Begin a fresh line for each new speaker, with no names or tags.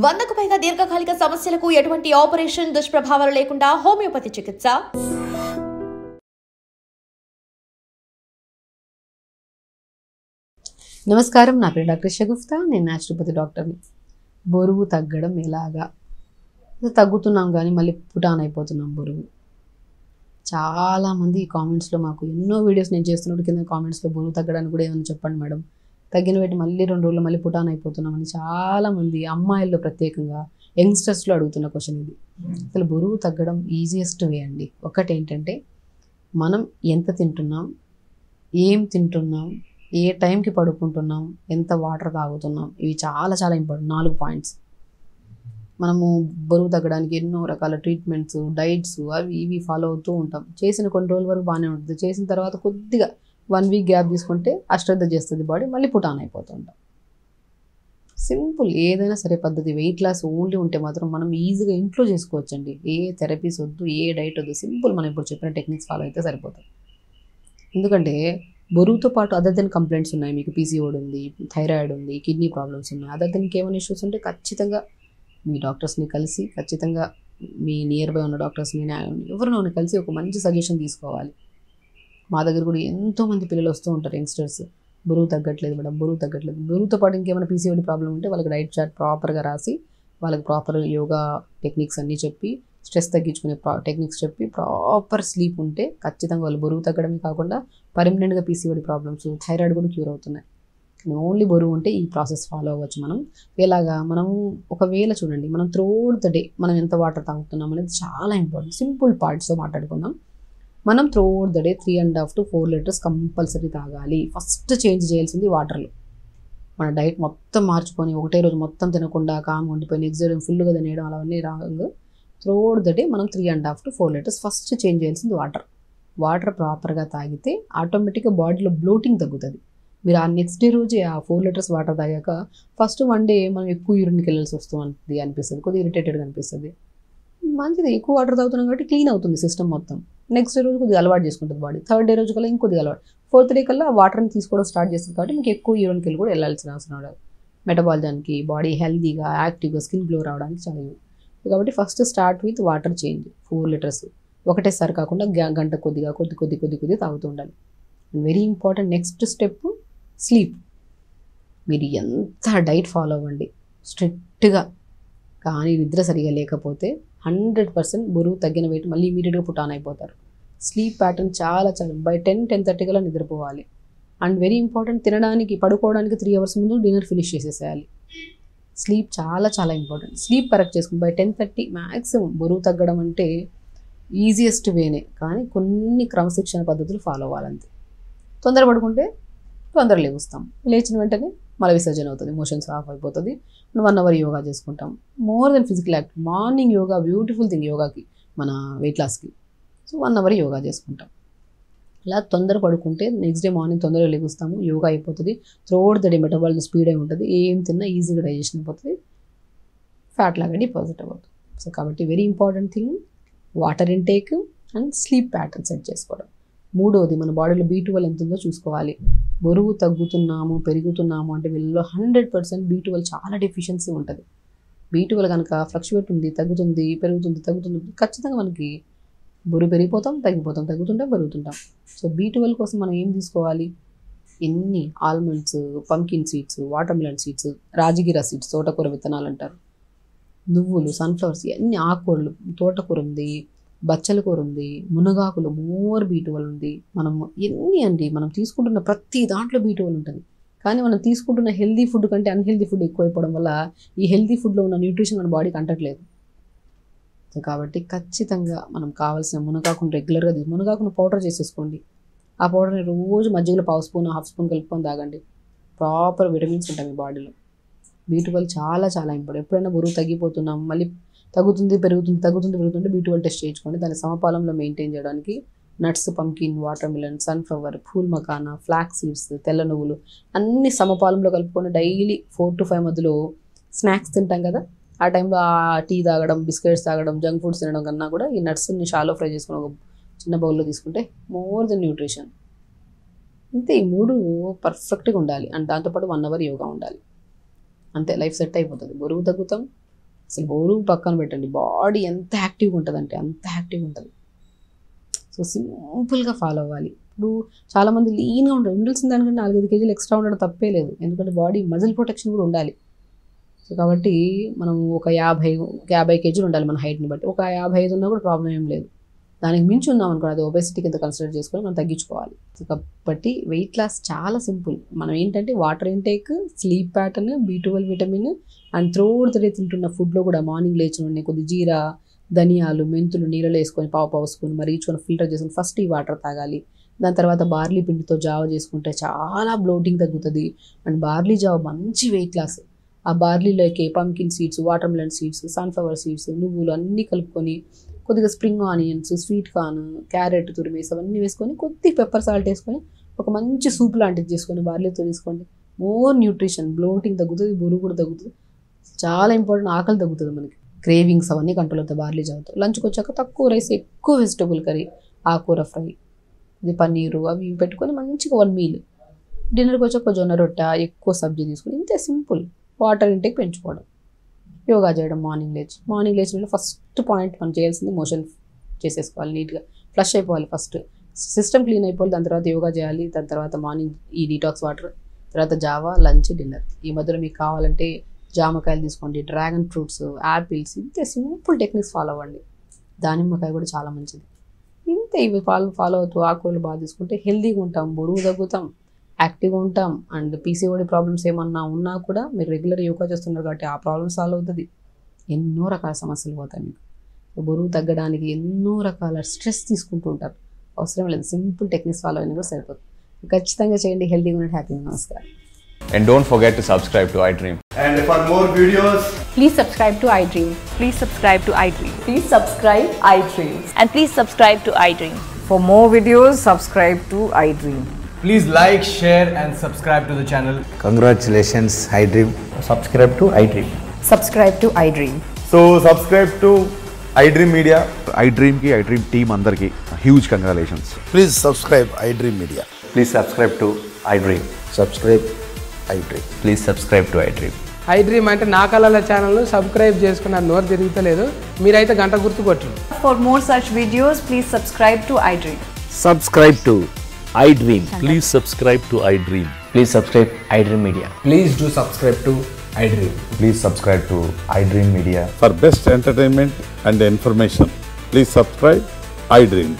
100కు పైగా దీర్ఘకాలిక సమస్యలకు ఎటువంటి ఆపరేషన్ దుష్ప్రభావాలు లేకుండా హోమియోపతి చికిత్స.
నమస్కారం, నా పేరు డాక్టర్ షగుఫ్తా. నేను న్యాచురోపతి డాక్టర్ని. బరువు తగ్గడం ఎలాగా? తగ్గుతున్నాం కానీ మళ్ళీ పుటాన్ అయిపోతున్నాం బరువు. చాలామంది కామెంట్స్లో మాకు ఎన్నో వీడియోస్ నేను చేస్తున్నప్పుడు కింద కామెంట్స్లో బరువు తగ్గడానికి కూడా ఏమైనా చెప్పండి మేడం, తగ్గిన వెయిట్ మళ్ళీ 2 రోజులు మళ్ళీ పుటాన్ అయిపోతున్నామని చాలామంది అమ్మాయిల్లో ప్రత్యేకంగా యంగ్స్టర్స్లో అడుగుతున్న క్వశ్చన్ ఇది. అసలు బరువు తగ్గడం ఈజియెస్ట్ వే అండి. ఒకటి ఏంటంటే మనం ఎంత తింటున్నాం, ఏం తింటున్నాం, ఏ టైంకి పడుకుంటున్నాం, ఎంత వాటర్ తాగుతున్నాం, ఇవి చాలా చాలా ఇంపార్టెంట్. 4 పాయింట్స్. మనము బరువు తగ్గడానికి ఎన్నో రకాల ట్రీట్మెంట్స్, డైట్స్ అవి ఇవి ఫాలో అవుతూ ఉంటాం. చేసిన కొన్ని రోజుల వరకు బాగానే ఉంటుంది. చేసిన తర్వాత కొద్దిగా 1 వీక్ గ్యాప్ తీసుకుంటే అశ్రద్ధ చేస్తుంది బాడీ, మళ్ళీ పుటాన్ అయిపోతూ ఉంటాం. సింపుల్ ఏదైనా సరే పద్ధతి. వెయిట్ లాస్ ఓన్లీ ఉంటే మాత్రం మనం ఈజీగా ఇంట్లో చేసుకోవచ్చండి. ఏ థెరపీస్ వద్దు, ఏ డైట్ వద్దు. సింపుల్ మనం ఇప్పుడు చెప్పిన టెక్నిక్స్ ఫాలో అయితే సరిపోతుంది. ఎందుకంటే బరువుతో పాటు అదర్ దెన్ కంప్లైంట్స్ ఉన్నాయి. మీకు పీసీఓడి ఉంది, థైరాయిడ్ ఉంది, కిడ్నీ ప్రాబ్లమ్స్ ఉన్నాయి. అదర్ దెన్ ఇంకేమైనా ఇష్యూస్ ఉంటే ఖచ్చితంగా మీ డాక్టర్స్ని కలిసి, ఖచ్చితంగా మీ నియర్ బై ఉన్న డాక్టర్స్ని ఎవరినైనా కలిసి ఒక మంచి సజెషన్ తీసుకోవాలి. మా దగ్గర కూడా ఎంతోమంది పిల్లలు వస్తూ ఉంటారు, యంగ్స్టర్స్. బరువు తగ్గట్లేదు మేడం, బరువు తగ్గట్లేదు. బరువుతో పాటు ఇంకేమైనా పీసీఓడి ప్రాబ్లం ఉంటే వాళ్ళకి డైట్ చార్ట్ ప్రాపర్గా రాసి, వాళ్ళకి ప్రాపర్ యోగా టెక్నిక్స్ అన్నీ చెప్పి, స్ట్రెస్ తగ్గించుకునే టెక్నిక్స్ చెప్పి, ప్రాపర్ స్లీప్ ఉంటే ఖచ్చితంగా వాళ్ళు బరువు తగ్గడమే కాకుండా పర్మనెంట్గా పీసీఓడి ప్రాబ్లమ్స్, థైరాయిడ్ కూడా క్యూర్ అవుతున్నాయి. ఓన్లీ బరువు ఉంటే ఈ ప్రాసెస్ ఫాలో అవ్వచ్చు మనం. ఎలాగా? మనము ఒకవేళ చూడండి, మనం త్రూఅవుట్ ద డే మనం ఎంత వాటర్ తాగుతున్నాం అనేది చాలా ఇంపార్టెంట్. సింపుల్ పార్ట్స్తో మాట్లాడుకుందాం. మనం throughout the day 3.5 to 4 litres compulsory తాగాలి. ఫస్ట్ చేంజ్ చేయాల్సింది వాటర్లో. మన డైట్ మొత్తం మార్చుకొని ఒకటే రోజు మొత్తం తినకుండా కామ్గా ఉండిపోయి నెక్స్ట్ డే ఫుల్గా తినేయడం అలావన్నీ రాంగ్. త్రూఅవుట్ ద డే మనం 3.5 to 4 లీటర్స్ ఫస్ట్ చేంజ్ చేయాల్సింది వాటర్. వాటర్ ప్రాపర్గా తాగితే ఆటోమేటిక్గా బాడీలో బ్లోటింగ్ తగ్గుతుంది. మీరు ఆ నెక్స్ట్ డే రోజే ఆ 4 లీటర్స్ వాటర్ తాగాక ఫస్ట్ 1 డే మనం ఎక్కువ యూరిన్కి వెళ్ళాల్సి వస్తుంది అనిపిస్తుంది, కొద్దిగా ఇరిటేటెడ్గా అనిపిస్తుంది. మంచిది, ఎక్కువ వాటర్ తాగుతున్నాం కాబట్టి క్లీన్ అవుతుంది సిస్టమ్ మొత్తం. నెక్స్ట్ డే రోజు కొద్దిగా అలవాటు చేసుకుంటుంది బాడీ. 3rd డే రోజు కల్లా ఇంకొద్దిగా అలవాటు. 4th డే కల్లా వాటర్ని తీసుకోవడం స్టార్ట్ చేస్తుంది కాబట్టి మీకు ఎక్కువ యూరిన్కి వెళ్ళి కూడా వెళ్ళాల్సిన అవసరం ఉండదు. మెటబాలిజానికి, బాడీ హెల్తీగా, యాక్టివ్గా, స్కిన్ గ్లో రావడానికి చాలా యూజ్. కాబట్టి first start with water change. 4 litres ఒకటేసారి కాకుండా గంట కొద్దిగా కొద్ది తాగుతూ ఉండాలి. Very important. Next step sleep. మీరు ఎంత డైట్ ఫాలో అవ్వండి స్ట్రిక్ట్గా, కానీ నిద్ర సరిగా లేకపోతే 100% బరువు తగ్గిన వెయిట్ మళ్ళీ ఇమీడియట్గా పుటాన్ అయిపోతారు. స్లీప్ ప్యాటర్న్ చాలా బై 10-10:30 కల్లా నిద్రపోవాలి. అండ్ వెరీ ఇంపార్టెంట్, తినడానికి పడుకోవడానికి 3 hours ముందు డిన్నర్ ఫినిష్ చేసేసేయాలి. స్లీప్ చాలా చాలా ఇంపార్టెంట్. స్లీప్ కరెక్ట్ చేసుకుని బై 10:30 మ్యాక్సిమం. బరువు తగ్గడం అంటే ఈజియెస్ట్ వేనే, కానీ కొన్ని క్రమశిక్షణ పద్ధతులు ఫాలో అవ్వాలంతే. తొందర పడుకుంటే తొందర లేస్తాం, లేచిన వెంటనే మల విసర్జన అవుతుంది, మోషన్స్ ఆఫ్ అయిపోతుంది. 1 hour యోగా చేసుకుంటాం. More than physical activity. Morning yoga beautiful thing యోగాకి, మన వెయిట్ లాస్కి. సో 1 hour యోగా చేసుకుంటాం. అలా తొందర పడుకుంటే నెక్స్ట్ డే మార్నింగ్ తొందరగా లేస్తాము, యోగా అయిపోతుంది. Throughout the day metabolism speed అయి ఉంటుంది. ఏం తిన్నా ఈజీగా డైజెషన్ అయిపోతుంది, ఫ్యాట్ లాగా డిపాజిట్ అవ్వదు. సో కాబట్టి very important thing water intake and sleep pattern set చేసుకోవడం. 3వది మన బాడీలో B12 ఎంత ఉందో చూసుకోవాలి. బరువు తగ్గుతున్నాము, పెరుగుతున్నాము అంటే వీళ్ళలో 100% B12 చాలా డెఫిషియన్సీ ఉంటుంది. B12 కనుక ఫ్లక్చువేట్ ఉంది, తగ్గుతుంది, పెరుగుతుంది, ఖచ్చితంగా మనకి బరువు పెరిగిపోతాం, తగ్గుతుంటాం, పెరుగుతుంటాం. సో B12 కోసం మనం ఏం తీసుకోవాలి? ఎన్ని almonds, pumpkin seeds, water melon seeds, rajgira seeds, తోటకూర విత్తనాలు అంటారు, నువ్వులు, సన్ఫ్లవర్స్, ఎన్ని ఆకుకూరలు, తోటకూర ఉంది, బచ్చల కూర ఉంది, మునగాకులు, మోర్ B12 ఉంది. మనము ఎన్ని అండి, మనం తీసుకుంటున్న ప్రతి దాంట్లో B12 ఉంటుంది. కానీ మనం తీసుకుంటున్న హెల్దీ ఫుడ్ కంటే అన్హెల్దీ ఫుడ్ ఎక్కువైపోవడం వల్ల ఈ హెల్దీ ఫుడ్లో ఉన్న న్యూట్రిషన్ మన బాడీకి అంటట్లేదు. సో కాబట్టి ఖచ్చితంగా మనం కావాల్సిన మునగాకును రెగ్యులర్గా మునగాకును పౌడర్ చేసేసుకోండి. ఆ పౌడర్ని రోజు మజ్జిగలో 1/2 స్పూన్ 1/2 స్పూన్ కలుపుకొని తాగండి. ప్రాపర్ విటమిన్స్ ఉంటాయి మీ బాడీలో. B12 చాలా చాలా ఇంపార్టెంట్. ఎప్పుడైనా బరువు తగ్గిపోతున్నాం, మళ్ళీ తగ్గుతుంది పెరుగుతుంటే B12 టెస్ట్ చేయించుకోండి. దాన్ని సమపాలంలో మెయింటైన్ చేయడానికి nuts, pumpkin, watermelon, sunflower, ఫూల్ మకానా, ఫ్లాక్ సీడ్స్, తెల్ల నువ్వులు అన్ని సమపాలంలో కలుపుకొని డైలీ 4 to 5 మధ్యలో స్నాక్స్ తింటాం కదా, ఆ టైంలో ఆ టీ తాగడం, బిస్కెట్స్ తాగడం, జంక్ ఫుడ్స్ తినడం కన్నా కూడా ఈ నట్స్ని షాలో ఫ్రై చేసుకుని ఒక చిన్న బౌల్లో తీసుకుంటే మోర్ దెన్ న్యూట్రిషన్. అంతే, ఈ 3 పర్ఫెక్ట్గా ఉండాలి. అండ్ దాంతోపాటు 1 hour యోగా ఉండాలి. అంతే, లైఫ్ సెట్ అయిపోతుంది. బరువు తగ్గుతాం, అసలు బరువు పక్కన పెట్టండి, బాడీ ఎంత యాక్టివ్గా ఉంటుందంటే అంత యాక్టివ్గా ఉంటుంది. సో సింపుల్గా ఫాలో అవ్వాలి. ఇప్పుడు చాలామంది లీన్గా ఉంటారు, ఉండాల్సిన దానికంటే 4-5 కేజీలు ఎక్స్ట్రా ఉండడం తప్పే లేదు, ఎందుకంటే బాడీ మజిల్ ప్రొటెక్షన్ కూడా ఉండాలి. సో కాబట్టి మనం ఒక 50 కేజీలు ఉండాలి మన హైట్ని బట్టి. ఒక 55 ఉన్నా కూడా ప్రాబ్లం ఏం లేదు. దానికి మించి ఉన్నాం అనుకో అది ఒబెసిటీ కింద కన్సిడర్ చేసుకొని మనం తగ్గించుకోవాలి. సో కాబట్టి వెయిట్ లాస్ చాలా సింపుల్. మనం ఏంటంటే water intake, sleep pattern, B12 vitamin and throughout the day తింటున్న ఫుడ్లో కూడా మార్నింగ్ లేచిన వెంటనే కొద్ది జీరా, ధనియాలు, మెంతులు నీళ్ళలో వేసుకొని పావు స్పూన్ మరిగించుకొని ఫిల్టర్ చేసుకొని ఫస్ట్ ఈ వాటర్ తాగాలి. దాని తర్వాత బార్లీ పిండితో జావ చేసుకుంటే చాలా బ్లోటింగ్ తగ్గుతుంది. అండ్ బార్లీ జావ మంచి వెయిట్ లాస్. ఆ బార్లీలోకి pumpkin seeds, water melon seeds, sunflower seeds, నువ్వులు అన్నీ కలుపుకొని కొద్దిగా spring onions, sweet corn, carrot తురిమేసి అవన్నీ వేసుకొని కొద్దిగా పెప్పర్ సాల్ట్ వేసుకొని ఒక మంచి సూప్ లాంటిది చేసుకొని బార్లీతో తీసుకోండి. మోర్ న్యూట్రిషన్, బ్లోటింగ్ తగ్గుతుంది, బరువు కూడా తగ్గుతుంది. చాలా ఇంపార్టెంట్, ఆకలి తగ్గుతుంది మనకి, క్రేవింగ్స్ అవన్నీ కంట్రోల్ అవుతాయి బార్లీ జావతో. లంచ్కి వచ్చాక తక్కువ రైస్, ఎక్కువ వెజిటబుల్ కర్రీ, ఆకుకూర ఫ్రై, ఇది పన్నీరు అవి పెట్టుకొని మంచిగా 1 మీల్. డిన్నర్కి వచ్చాక జొన్న రొట్టె, ఎక్కువ సబ్జీ తీసుకొని, ఇంతే సింపుల్. వాటర్ ఇంటేక్ పెంచుకోవడం, యోగా చేయడం మార్నింగ్ లేచిన ఫస్ట్ పాయింట్ మనం చేయాల్సింది మోషన్ చేసేసుకోవాలి, నీట్గా ఫ్లష్ అయిపోవాలి. ఫస్ట్ సిస్టమ్ క్లీన్ అయిపోవాలి, దాని తర్వాత యోగా చేయాలి, దాని తర్వాత మార్నింగ్ ఈ డీటాక్స్ వాటర్, తర్వాత జావా, లంచ్, డిన్నర్. ఈ మధ్యలో మీకు కావాలంటే జామకాయలు తీసుకోండి, డ్రాగన్ ఫ్రూట్స్, యాపిల్స్, ఇంతే సింపుల్ టెక్నిక్స్ ఫాలో అవ్వండి. దానిమ్మకాయ కూడా చాలా మంచిది. ఇంతే ఇవి ఫాలో అవుతూ ఆకుకూరలు బాగా తీసుకుంటే హెల్తీగా ఉంటాం, బరువు తగ్గుతాం, యాక్టివ్గా ఉంటాం. అండ్ PCOD ప్రాబ్లమ్స్ ఏమన్నా ఉన్నా కూడా మీరు రెగ్యులర్ యోగా చేస్తున్నారు కాబట్టి ఆ ప్రాబ్లమ్ సాల్వ్ అవుతుంది. ఎన్నో రకాల సమస్యలు పోతాయి మీకు. బరువు తగ్గడానికి ఎన్నో రకాల స్ట్రెస్ తీసుకుంటూ ఉంటారు, అవసరం లేదు, సింపుల్ టెక్నిక్స్ ఫాలో అయినా కూడా సరిపోతుంది. ఖచ్చితంగా చేయండి, హెల్తీగా ఉండండి, హ్యాపీగా. నమస్కారం.
And don't forget to subscribe to iDream.
And for more videos,
Please subscribe to iDream.
Please subscribe to iDream.
Please subscribe iDream.
And please subscribe to iDream.
For more videos, subscribe to iDream.
please like, share and subscribe to the channel.
Congratulations, iDream.
Subscribe to iDream.
Subscribe to iDream.
So subscribe to iDream Media. iDream ki iDream team andarki huge congratulations.
Please subscribe iDream Media.
Please subscribe to iDream.
Subscribe iDream.
Please subscribe to iDream.
iDream అంటే నా కళల ఛానల్ను subscribe చేసుకున్న నోరు తిరుగుతలేదు, మీరైతే గంట గుర్తు కొట్టండి.
For more such videos, please subscribe to iDream.
Subscribe to iDream.
Please subscribe to iDream.
Please subscribe iDream Media.
Please do subscribe to iDream.
Please subscribe to iDream Media.
For best entertainment and information, please subscribe iDream.